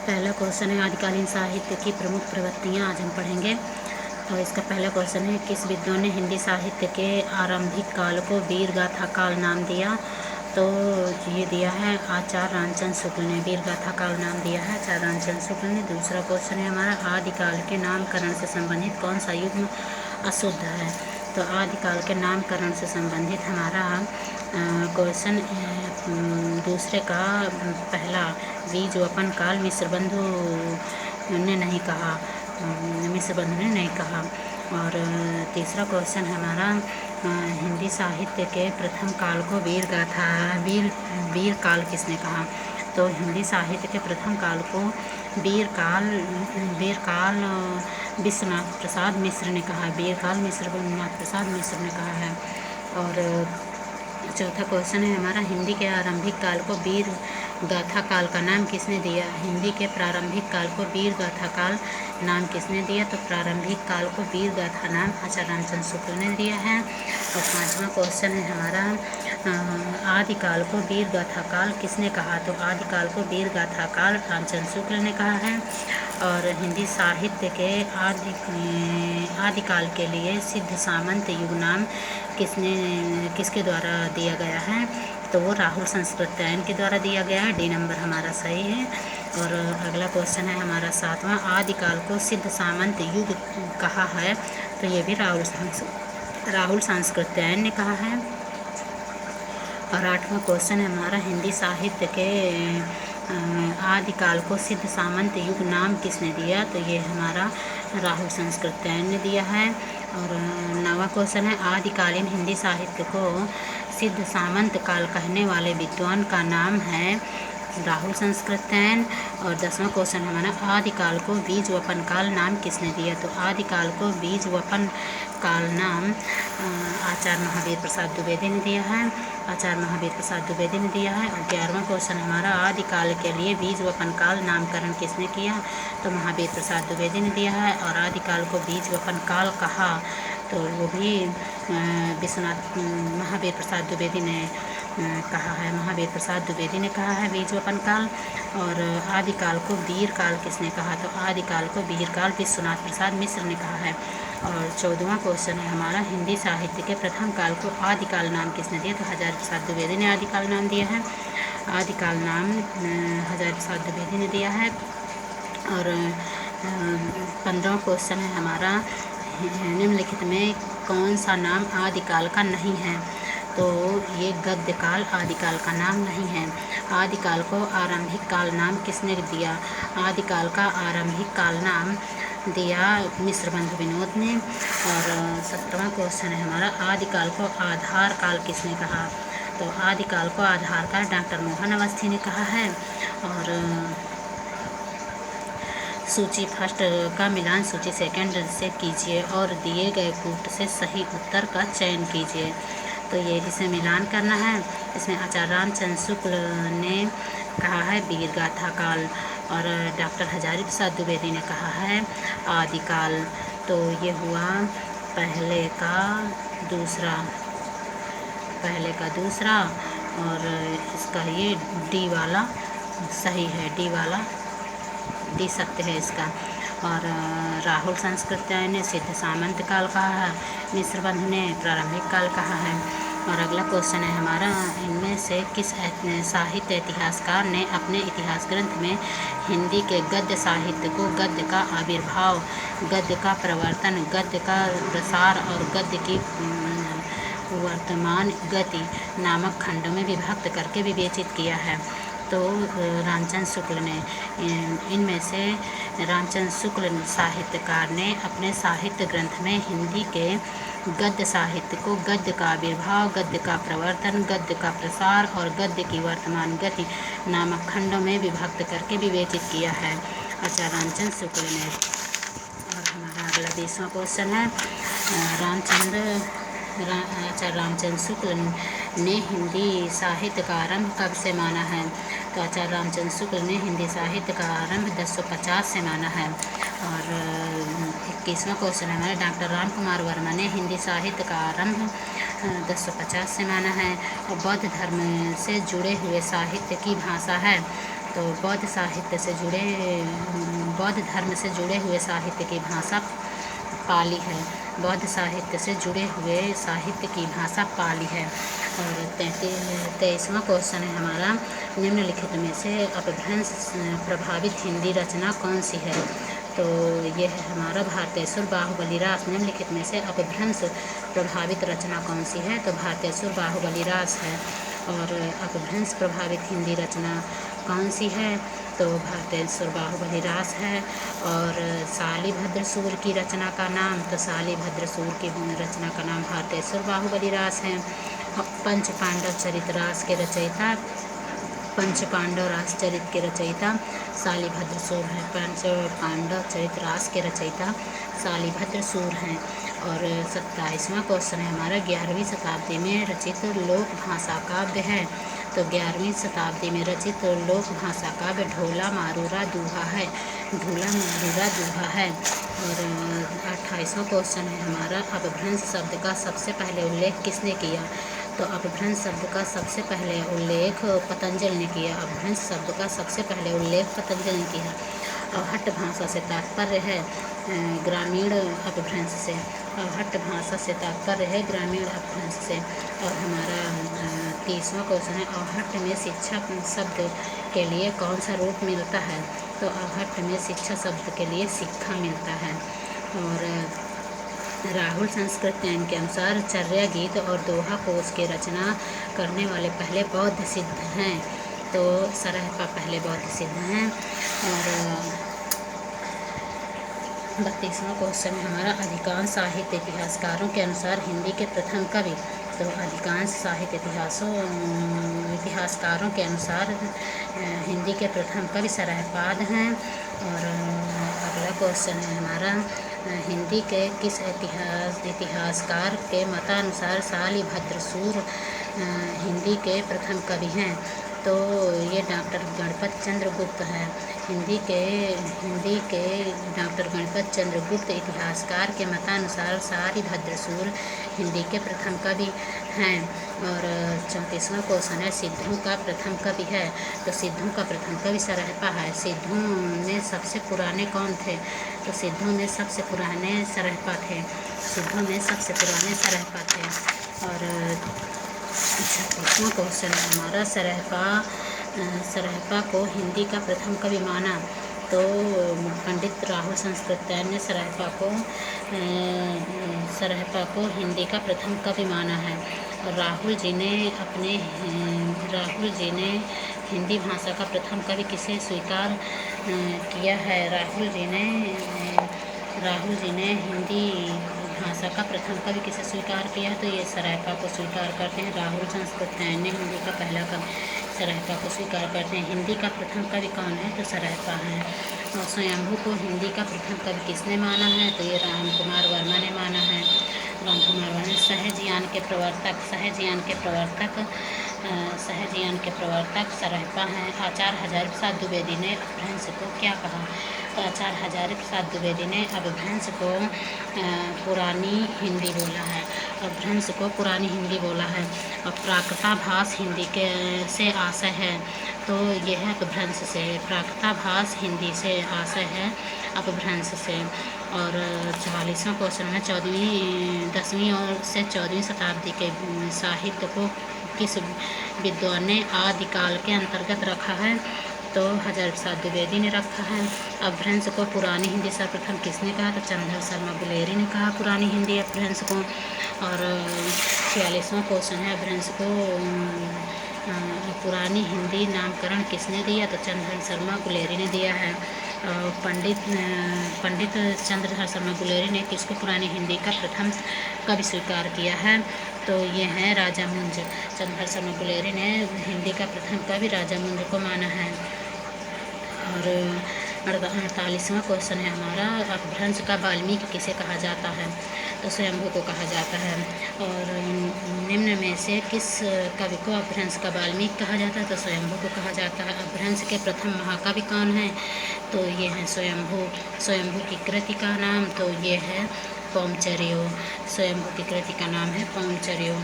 पहला क्वेश्चन है आदिकालीन साहित्य की प्रमुख प्रवृत्तियाँ आज हम पढ़ेंगे। तो इसका पहला क्वेश्चन है किस विद्वान ने हिंदी साहित्य के आरंभिक काल को वीर गाथा काल नाम दिया। तो ये दिया है आचार्य रामचंद्र शुक्ल ने, वीर गाथा काल नाम दिया है आचार्य रामचंद्र शुक्ल ने। दूसरा क्वेश्चन है हमारा आदिकाल के नामकरण से संबंधित कौन सा युग्म अशुद्ध है। तो आदिकाल के नामकरण से संबंधित हमारा क्वेश्चन दूसरे का पहला बीज वपन काल मिस्र बंधु ने नहीं कहा, मिस्र बंधु ने नहीं कहा। और तीसरा क्वेश्चन हमारा हिंदी साहित्य के प्रथम काल को वीर काल किसने कहा। तो हिंदी साहित्य के प्रथम काल को वीर काल विश्वनाथ प्रसाद मिश्र ने कहा, वीर काल विश्वनाथ प्रसाद मिश्र ने कहा है। और चौथा क्वेश्चन है हमारा हिंदी के आरंभिक काल को वीर गाथा काल का नाम किसने दिया। हिंदी के प्रारंभिक काल को वीर गाथा काल नाम किसने दिया। तो प्रारंभिक काल को वीर गाथा नाम आचार्य रामचंद्र शुक्ल ने दिया है। और पांचवा क्वेश्चन है हमारा आदिकाल को वीर गाथा काल किसने कहा। तो आदिकाल को वीर गाथा काल रामचंद्र शुक्ल ने कहा है। और हिंदी साहित्य के आदिकाल के लिए सिद्ध सामंत युग नाम किसके द्वारा दिया गया है। तो वो राहुल संस्कृत्यायन के द्वारा दिया गया है। डी नंबर हमारा सही है। और अगला क्वेश्चन है हमारा सातवां आदिकाल को सिद्ध सामंत युग कहा है। तो ये भी राहुल संस्कृत्यायन ने कहा है। और आठवां क्वेश्चन है हमारा हिंदी साहित्य के आदिकाल को सिद्ध सामंत युग नाम किसने दिया। तो ये हमारा राहुल संस्कृत्यायन ने दिया है। और नौवां क्वेश्चन है आदिकालीन हिंदी साहित्य को सिद्ध सामंत काल कहने वाले विद्वान का नाम है राहुल संस्कृत्यायन। और 10वां क्वेश्चन हमारा आदिकाल को बीज वपन काल नाम किसने दिया। तो आदिकाल को बीज वपन काल नाम आचार्य महावीर प्रसाद द्विवेदी ने दिया है, आचार्य महावीर प्रसाद द्विवेदी ने दिया है। और 11वां क्वेश्चन हमारा आदिकाल के लिए बीज वपन काल नामकरण किसने किया। तो महावीर प्रसाद द्विवेदी ने दिया है। और आदिकाल को बीज वपन काल कहा तो वो भी महावीर प्रसाद द्विवेदी ने कहा है, महावीर प्रसाद द्विवेदी ने कहा है बीज वपन काल। और आदिकाल को वीर काल किसने कहा। तो आदिकाल को वीर काल विश्वनाथ प्रसाद मिश्र ने कहा है। और 14वां क्वेश्चन है हमारा हिंदी साहित्य के प्रथम काल को आदिकाल नाम किसने दिया। तो हजारी प्रसाद द्विवेदी ने आदिकाल नाम दिया है, आदिकाल नाम हजारी प्रसाद द्विवेदी ने दिया है। और 15वां क्वेश्चन है हमारा निम्नलिखित में कौन सा नाम आदिकाल का नहीं है। तो ये गद्य काल आदिकाल का नाम नहीं है। आदिकाल को आरंभिक काल नाम किसने दिया। आदिकाल का आरंभिक काल नाम दिया मिस्र बंधु विनोद ने। और 17वां क्वेश्चन है हमारा आदिकाल को आधार काल किसने कहा। तो आदिकाल को आधार काल डॉक्टर मोहन अवस्थी ने कहा है। और सूची फर्स्ट का मिलान सूची सेकंड से कीजिए और दिए गए कूट से सही उत्तर का चयन कीजिए। तो ये इसे मिलान करना है। इसमें आचार्य रामचंद्र शुक्ल ने कहा है वीर गाथा काल और डॉक्टर हजारी प्रसाद द्विवेदी ने कहा है आदिकाल। तो ये हुआ पहले का दूसरा और इसका ये डी वाला सही है, डी सत्य है इसका। और राहुल संस्कृत्यायन ने सिद्ध सामंत काल कहा है, मिस्र बंधु ने प्रारंभिक काल कहा है। और अगला क्वेश्चन है हमारा इनमें से किस साहित्य इतिहासकार ने अपने इतिहास ग्रंथ में हिंदी के गद्य साहित्य को गद्य का आविर्भाव, गद्य का प्रवर्तन, गद्य का प्रसार और गद्य की वर्तमान गति नामक खंडों में विभक्त करके विवेचित किया है। तो रामचंद्र शुक्ल ने, इनमें से रामचंद्र शुक्ल साहित्यकार ने अपने साहित्य ग्रंथ में हिंदी के गद्य साहित्य को गद्य का आविर्भाव, गद्य का प्रवर्तन, गद्य का प्रसार और गद्य की वर्तमान गति नामक खंडों में विभक्त करके विवेचित किया है आचार्य रामचंद्र शुक्ल ने। और हमारा अगला 20वां क्वेश्चन है आचार्य रामचंद्र शुक्ल ने हिंदी साहित्य का आरंभ कब से माना है। तो आचार्य रामचंद्र शुक्ल ने हिंदी साहित्य का आरंभ 1050 से माना है। और 21वां क्वेश्चन है हमारे डॉक्टर राम कुमार वर्मा ने हिंदी साहित्य का आरंभ 1050 से माना है। और बौद्ध धर्म से जुड़े हुए साहित्य की भाषा है तो बौद्ध साहित्य से जुड़े बौद्ध धर्म से जुड़े हुए साहित्य की भाषा पाली है। बौद्ध साहित्य से जुड़े हुए साहित्य की भाषा पाली है। और 23वां क्वेश्चन है हमारा, निम्नलिखित में से अपभ्रंश प्रभावित हिंदी रचना कौन सी है? तो ये है हमारा भारतेश्वर बाहुबली रास। निम्नलिखित में से अपभ्रंश प्रभावित रचना कौन सी है? तो भारतेश्वर बाहुबली रास है। और अपभ्रंश प्रभावित हिंदी रचना कौन सी है? तो भारतेश्वर बाहुबली रास है। और शालिभद्र सूर की रचना का नाम, तो शालिभद्र सूर की रचना का नाम भारतेश्वर बाहुबली रास है। पंच पांडव चरित रास के रचयिता, पंच पांडव रास चरित के रचयिता शालिभद्र सूर हैं। पंच पांडव चरित रास के रचयिता शालिभद्र सूर हैं। और 27वां क्वेश्चन है हमारा, 11वीं शताब्दी में रचित लोक भाषा काव्य है। तो 11वीं शताब्दी में रचित लोक भाषा काव्य ढोला मारूरा दूहा है। ढोला मारूरा दूहा है। और 28वां क्वेश्चन है हमारा, अपभ्रंश शब्द का सबसे पहले उल्लेख किसने किया? तो अपभ्रंश शब्द का सबसे पहले उल्लेख पतंजलि ने किया। अपभ्रंश शब्द का सबसे पहले उल्लेख पतंजलि ने किया। अवहट्ट भाषा से तात्पर्य है ग्रामीण अपभ्रंश से। अवहट्ट भाषा से तात्पर्य है ग्रामीण अपभ्रंश से। और हमारा 30वां क्वेश्चन है, अवहट्ट में शिक्षा शब्द के लिए कौन सा रूप मिलता है? तो अवहट्ट में शिक्षा शब्द के लिए शिक्षा मिलता है। और राहुल संस्कृत ज्ञान के अनुसार चर्या गीत और दोहा कोश की रचना करने वाले पहले बौद्ध सिद्ध हैं। तो सरहपा पहले बौद्ध सिद्ध हैं। और 32वां क्वेश्चन हमारा, अधिकांश साहित्य इतिहासकारों के अनुसार हिंदी के प्रथम कवि। तो अधिकांश साहित्य इतिहासकारों के अनुसार हिंदी के प्रथम कवि सरहपाद हैं। और अगला क्वेश्चन है हमारा, हिंदी के किस इतिहासकार के मतानुसार शालिभद्र सूर हिंदी के प्रथम कवि हैं? तो ये डॉक्टर गणपत चंद्र गुप्त हैं। हिंदी के डॉक्टर गणपत चंद्र गुप्त इतिहासकार के मतानुसार शालिभद्र सूर हिंदी के प्रथम कवि हैं। और 34वां क्वेश्चन है, सिद्धों का प्रथम कवि है। तो सिद्धों का प्रथम कवि सरहपा है। सिद्धों में सबसे पुराने कौन थे? तो सिद्धों में सबसे पुराने सरहपा थे। सिद्धों में सबसे पुराने सरहपा थे। और 36वां क्वेश्चन है हमारा, सरहपा को हिंदी का प्रथम कवि माना। तो पंडित राहुल संस्कृतज्ञ ने सरहपा को हिंदी का प्रथम कवि माना है। और राहुल जी ने हिंदी भाषा का प्रथम कवि किसे स्वीकार किया है? राहुल जी ने हिंदी भाषा का प्रथम कवि किसे स्वीकार किया? तो ये सरहपा को स्वीकार करते हैं। राहुल संस्कृतज्ञ ने हिंदी का पहला कवि सरहपा को स्वीकार करते हैं। हिंदी का प्रथम कवि कौन है? तो सरहपा है। और स्वयंभू को हिंदी का प्रथम कवि किसने माना है? तो ये रामकुमार वर्मा ने माना है। रामकुमार वर्मा सहजयान के प्रवर्तक सरहपा हैं। आचार्य हजारीप्रसाद द्विवेदी ने अपभ्रंश को क्या कहा? तो आचार्य हजारीप्रसाद द्विवेदी ने अपभ्रंश को पुरानी हिंदी बोला है। अपभ्रंश को पुरानी हिंदी बोला है। और प्राकृताभास हिंदी से आशय है। तो यह अपभ्रंश से प्राकृताभास हिंदी से आशय है अपभ्रंश से। और 44वां क्वेश्चन है, 10वीं से 14वीं शताब्दी के साहित्य को किस विद्वान ने आदिकाल के अंतर्गत रखा है? तो हजारीप्रसाद द्विवेदी ने रखा है। अपभ्रंश को पुरानी हिंदी सर्वप्रथम किसने कहा? तो चंद्र शर्मा गुलेरी ने कहा पुरानी हिंदी अपभ्रंश को। और 46वां क्वेश्चन है, अपभ्रंश को पुरानी हिंदी नामकरण किसने दिया? तो चंद्र शर्मा गुलेरी ने दिया है। पंडित चंद्र शर्मा गुलेरी ने किसको पुरानी हिंदी का प्रथम कवि स्वीकार किया है? तो ये है राजा मुंज। चंद्र शर्मा गुलेरी ने हिंदी का प्रथम कवि राजा मुंज को माना है। और 48वां क्वेश्चन है हमारा, अपभ्रंश का वाल्मीकि किसे कहा जाता है? तो स्वयंभू को कहा जाता है। और निम्न में से किस कवि को अपभ्रंश का वाल्मीकि कहा जाता है? तो स्वयंभू को कहा जाता है। अपभ्रंश के प्रथम महाकवि कौन है? तो ये है स्वयंभू। स्वयंभू की कृति का नाम तो ये है पौमचर्यो। स्वयंभू की कृति का नाम है पौमचर्यो।